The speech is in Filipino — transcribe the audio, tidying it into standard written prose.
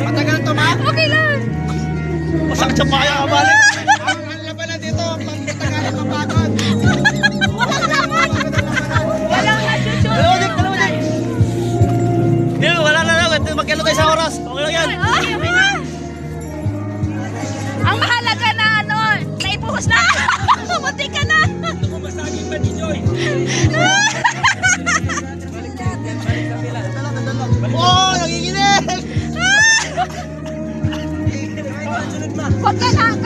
Matagal to, ma? Okay lang. Masakit sa paya ka, balik. Ang laban na dito, pagkatagal ang kapagod. Walang nasusunod. Dalawa, Dick, dalawa, Dick. Hindi, wala na lang. Magkano tayo sa oras? Okay lang yan. Ang mahalaga na ano, naibuhos na. Pumunti ka na. Masagin pa ni Joy. Oh, nanginginig! Huwag ka na.